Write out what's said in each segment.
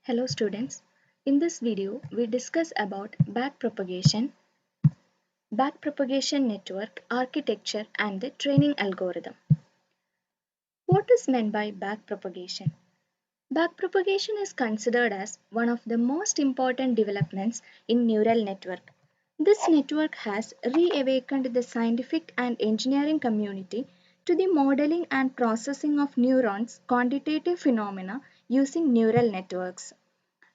Hello students, in this video we discuss about backpropagation network architecture and the training algorithm. What is meant by backpropagation? Backpropagation is considered as one of the most important developments in neural network. This network has reawakened the scientific and engineering community to the modeling and processing of neurons quantitative phenomena using neural networks.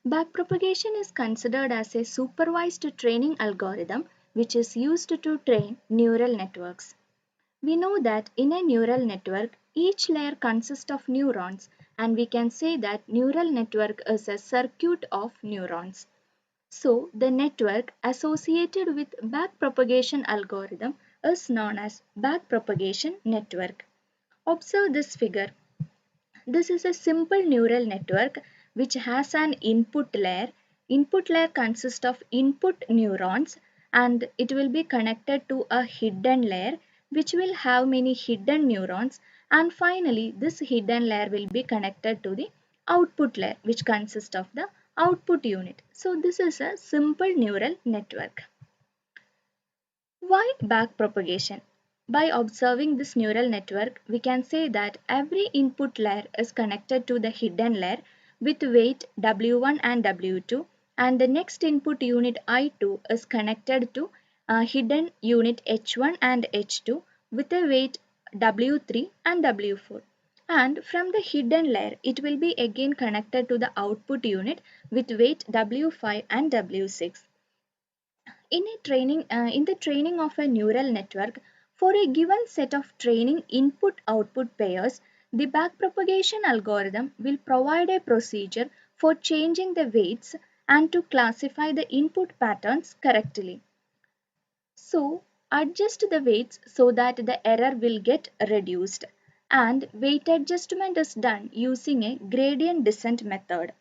Backpropagation is considered as a supervised training algorithm which is used to train neural networks. We know that in a neural network, each layer consists of neurons, and we can say that neural network is a circuit of neurons. So, the network associated with backpropagation algorithm is known as backpropagation network. Observe this figure. This is a simple neural network which has an input layer. Input layer consists of input neurons and it will be connected to a hidden layer which will have many hidden neurons, and finally this hidden layer will be connected to the output layer which consists of the output unit. So this is a simple neural network. Why backpropagation? By observing this neural network, we can say that every input layer is connected to the hidden layer with weight W1 and W2, and the next input unit I2 is connected to a hidden unit H1 and H2 with a weight W3 and W4. And from the hidden layer, it will be again connected to the output unit with weight W5 and W6. In the training of a neural network for a given set of training input output pairs, the backpropagation algorithm will provide a procedure for changing the weights and to classify the input patterns correctly. So adjust the weights so that the error will get reduced, and weight adjustment is done using a gradient descent method.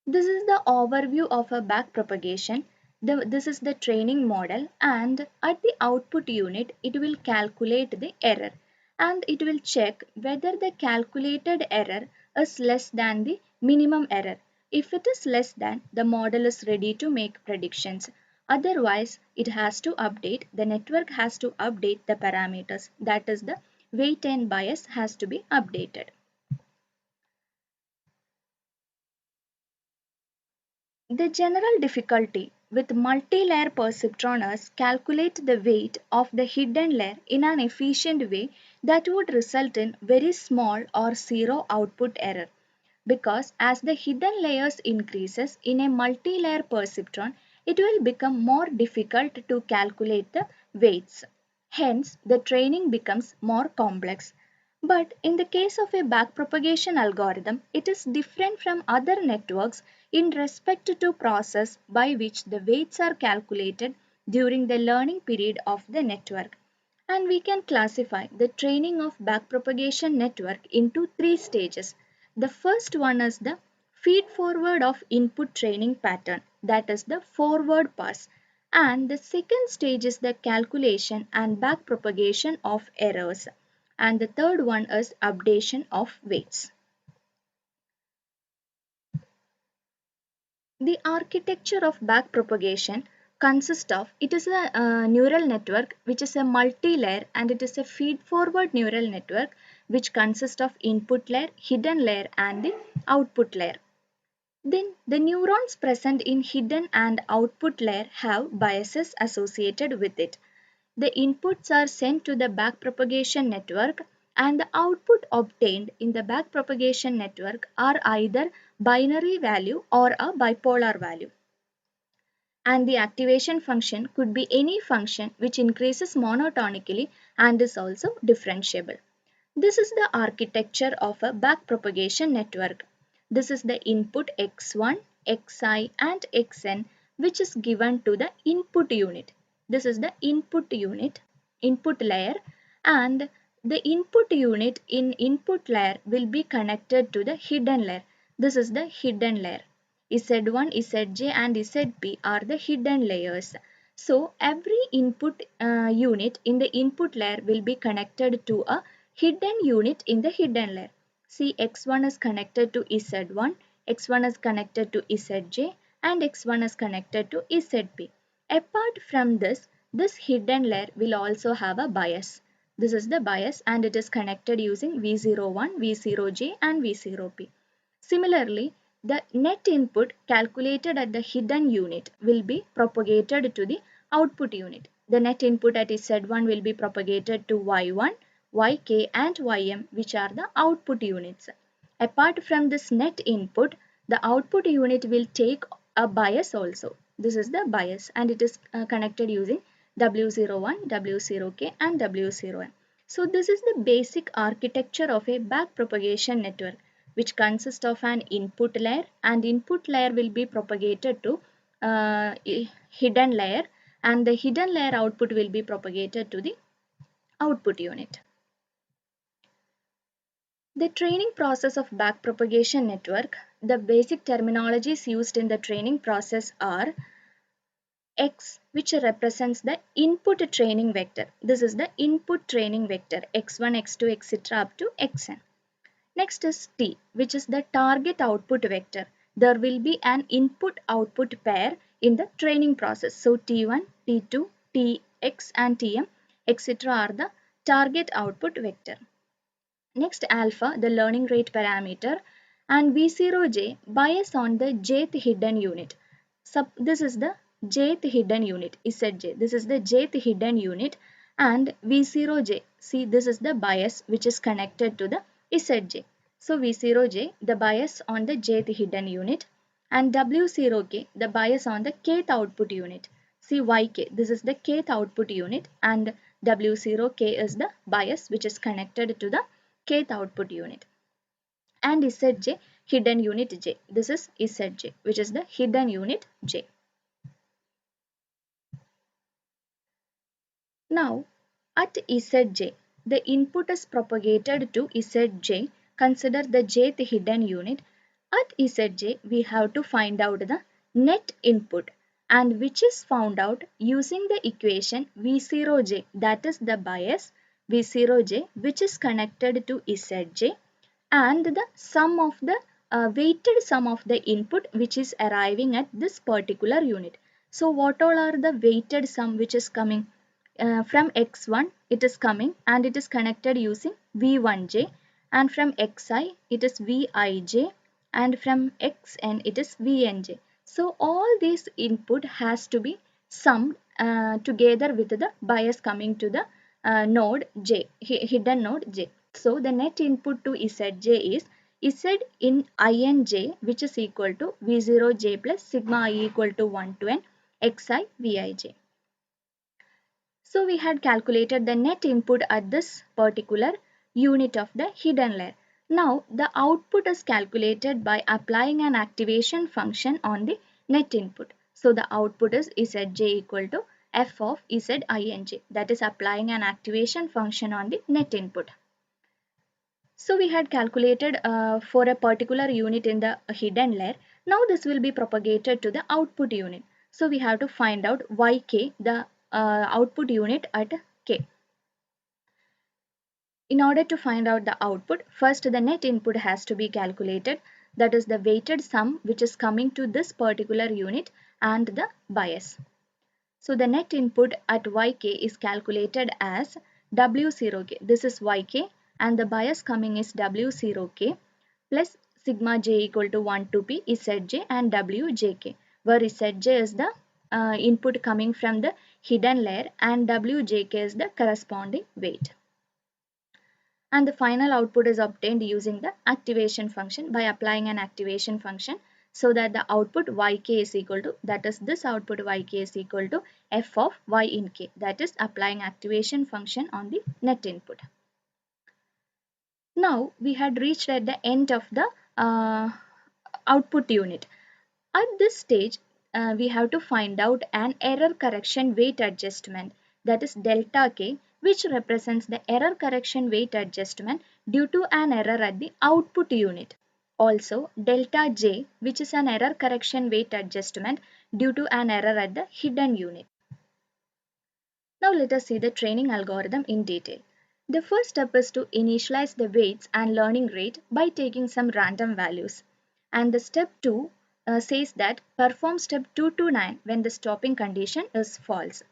This is the overview of a backpropagation. This is the training model, and at the output unit it will calculate the error and it will check whether the calculated error is less than the minimum error. If it is less than, the model is ready to make predictions. Otherwise, the network has to update the parameters, that is the weight and bias has to be updated. The general difficulty with multi-layer perceptroners calculate the weight of the hidden layer in an efficient way that would result in very small or zero output error, because as the hidden layers increases in a multi-layer perceptron, it will become more difficult to calculate the weights. Hence, the training becomes more complex. But in the case of a backpropagation algorithm, it is different from other networks in respect to process by which the weights are calculated during the learning period of the network. And we can classify the training of backpropagation network into three stages. The first one is the feed forward of input training pattern, that is the forward pass. And the second stage is the calculation and backpropagation of errors. And the third one is updation of weights. The architecture of backpropagation consists of, it is a neural network which is a multi-layer, and it is a feed-forward neural network which consists of input layer, hidden layer and the output layer. Then the neurons present in hidden and output layer have biases associated with it. The inputs are sent to the backpropagation network, and the output obtained in the backpropagation network are either binary value or a bipolar value. And the activation function could be any function which increases monotonically and is also differentiable. This is the architecture of a backpropagation network. This is the input x1, xi and xn which is given to the input unit. This is the input layer, and the input unit in input layer will be connected to the hidden layer. This is the hidden layer. Z1, Zj and Zp are the hidden layers. So every input unit in the input layer will be connected to a hidden unit in the hidden layer. See, x1 is connected to Z1, x1 is connected to zj and x1 is connected to zp. Apart from this, this hidden layer will also have a bias. This is the bias and it is connected using V01, V0j and V0p. Similarly, the net input calculated at the hidden unit will be propagated to the output unit. The net input at Z1 will be propagated to Y1, YK and YM, which are the output units. Apart from this net input, the output unit will take a bias also. This is the bias and it is connected using W01, W0K and W0M. So this is the basic architecture of a backpropagation network, which consists of an input layer, and input layer will be propagated to hidden layer, and the hidden layer output will be propagated to the output unit. The training process of backpropagation network, the basic terminologies used in the training process are X, which represents the input training vector. This is the input training vector, x1, x2, etc. up to xn. Next is T, which is the target output vector. There will be an input-output pair in the training process. So T1, T2, Tx and Tm, etc. are the target output vector. Next, alpha, the learning rate parameter, and V0j, bias on the jth hidden unit. This is the jth hidden unit, Zj. This is the jth hidden unit, and V0j, see, this is the bias which is connected to the Zj. So V0j, the bias on the jth hidden unit, and W0k, the bias on the kth output unit. See Yk, this is the kth output unit, and W0k is the bias which is connected to the kth output unit. And Zj, hidden unit j. This is Zj, which is the hidden unit j. Now, at Zj, the input is propagated to Zj. Consider the jth hidden unit. At Zj, we have to find out the net input, and which is found out using the equation V0j, that is the bias V0j, which is connected to Zj, and the sum of the weighted sum of the input which is arriving at this particular unit. So what all are the weighted sum which is coming? From x1 it is coming and it is connected using v1j, and from xi it is vij, and from xn it is vnj. So all these input has to be summed together with the bias coming to the node j, hidden node j. So the net input to Zj is Z in Inj, which is equal to V0j plus sigma I equal to 1 to n xi Vij. So we had calculated the net input at this particular unit of the hidden layer. Now the output is calculated by applying an activation function on the net input. So the output is Zj equal to f of Zinj, that is applying an activation function on the net input. So we had calculated for a particular unit in the hidden layer. Now this will be propagated to the output unit. So we have to find out Yk, the output unit at k. In order to find out the output, first the net input has to be calculated. That is the weighted sum which is coming to this particular unit and the bias. So the net input at Yk is calculated as W0k. This is Yk, and the bias coming is W0k plus sigma j equal to 1 to p Zj and Wjk, where Zj is the input coming from the hidden layer and Wjk is the corresponding weight. And the final output is obtained using the activation function by applying an activation function, so that the output Yk is equal to, that is this output Yk is equal to f of y in k, that is applying activation function on the net input. Now we had reached at the end of the output unit. At this stage, we have to find out an error correction weight adjustment, that is delta k, which represents the error correction weight adjustment due to an error at the output unit. Also delta j, which is an error correction weight adjustment due to an error at the hidden unit. Now let us see the training algorithm in detail. The first step is to initialize the weights and learning rate by taking some random values. And the step 2 says that perform step 2 to 9 when the stopping condition is false.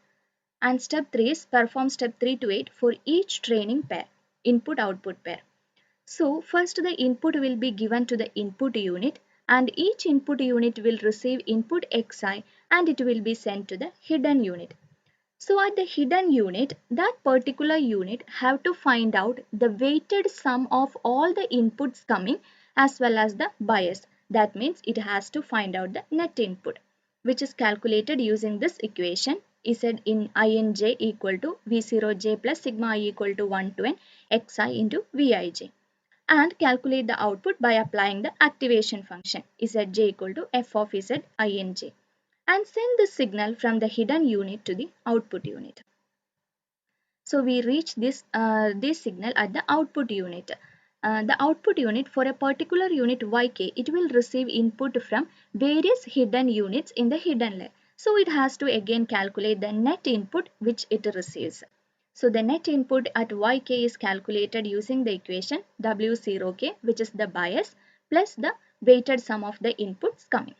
And step 3 is perform step 3 to 8 for each training pair, input output pair. So first the input will be given to the input unit, and each input unit will receive input xi and it will be sent to the hidden unit. So at the hidden unit, that particular unit have to find out the weighted sum of all the inputs coming as well as the bias. That means it has to find out the net input, which is calculated using this equation. Z in Inj equal to V0j plus sigma I equal to 1 to n xi into Vij, and calculate the output by applying the activation function Zj equal to f of Z Inj, and send the signal from the hidden unit to the output unit. So we reach this signal at the output unit. The output unit for a particular unit yk, it will receive input from various hidden units in the hidden layer. So it has to again calculate the net input which it receives. So the net input at yk is calculated using the equation W0k, which is the bias, plus the weighted sum of the inputs coming,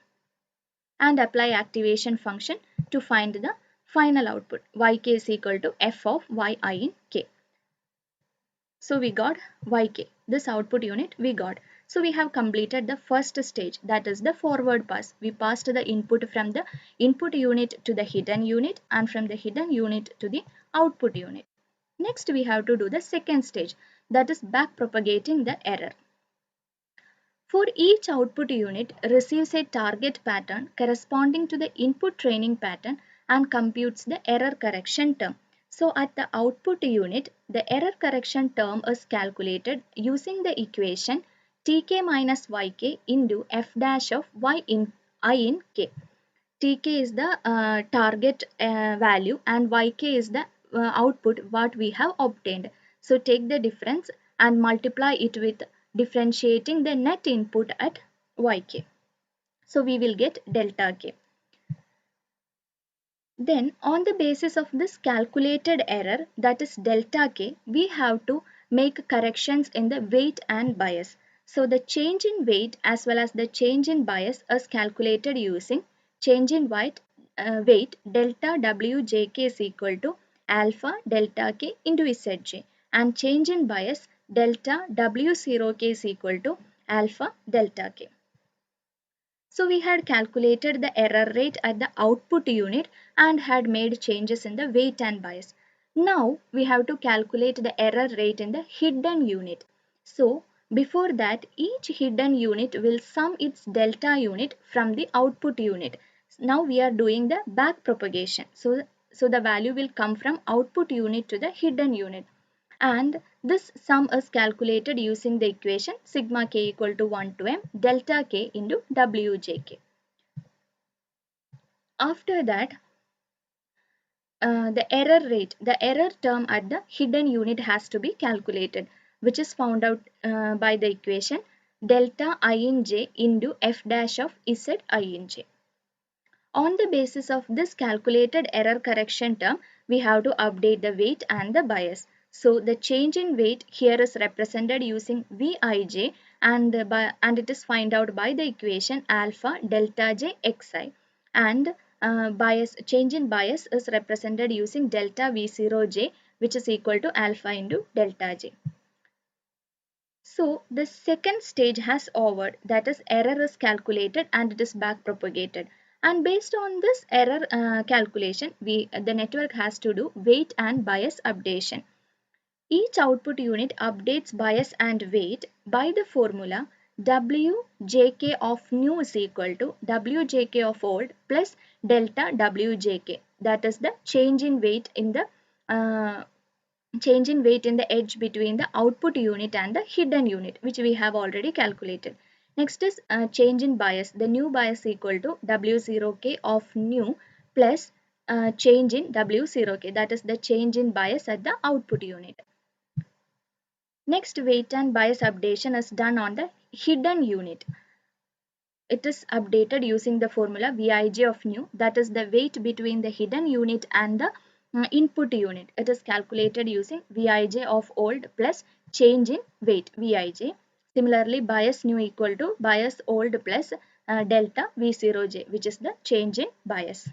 and apply activation function to find the final output. Yk is equal to f of yi in k. So we got yk, this output unit we got. So we have completed the first stage, that is the forward pass. We passed the input from the input unit to the hidden unit and from the hidden unit to the output unit. Next we have to do the second stage, that is back propagating the error. For each output unit receives a target pattern corresponding to the input training pattern and computes the error correction term. So at the output unit, the error correction term is calculated using the equation tk minus yk into f dash of y in I in k. Tk is the target value and yk is the output what we have obtained. So take the difference and multiply it with differentiating the net input at yk. So we will get delta k. Then on the basis of this calculated error, that is delta k, we have to make corrections in the weight and bias. So the change in weight as well as the change in bias is calculated using change in weight delta wjk is equal to alpha delta k into zj, and change in bias delta w0k is equal to alpha delta k. So we had calculated the error rate at the output unit and had made changes in the weight and bias. Now we have to calculate the error rate in the hidden unit. So before that, each hidden unit will sum its delta unit from the output unit. Now we are doing the back propagation. So the value will come from output unit to the hidden unit, and this sum is calculated using the equation sigma k equal to 1 to m delta k into wjk. After that, the error term at the hidden unit has to be calculated, which is found out by the equation delta I in j into f dash of z I in j. On the basis of this calculated error correction term, we have to update the weight and the bias. So the change in weight here is represented using Vij, and it is found out by the equation alpha delta j xi, and bias change in bias is represented using delta V0j, which is equal to alpha into delta j. So the second stage has over, that is error is calculated and it is back propagated. And based on this error calculation, the network has to do weight and bias updation. Each output unit updates bias and weight by the formula Wjk of new is equal to Wjk of old plus delta Wjk. That is the change in weight in the edge between the output unit and the hidden unit, which we have already calculated. Next is change in bias. The new bias equal to W0k of new plus change in W0k, that is the change in bias at the output unit. Next, weight and bias updation is done on the hidden unit. It is updated using the formula Vij of new, that is the weight between the hidden unit and the input unit. It is calculated using Vij of old plus change in weight Vij. Similarly, bias new equal to bias old plus delta V0j, which is the change in bias.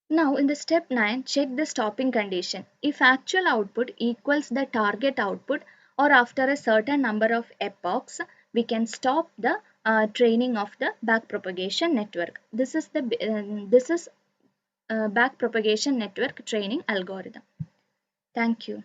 Now in the step 9, check the stopping condition. If actual output equals the target output or after a certain number of epochs, we can stop the training of the backpropagation network. This is backpropagation network training algorithm. Thank you.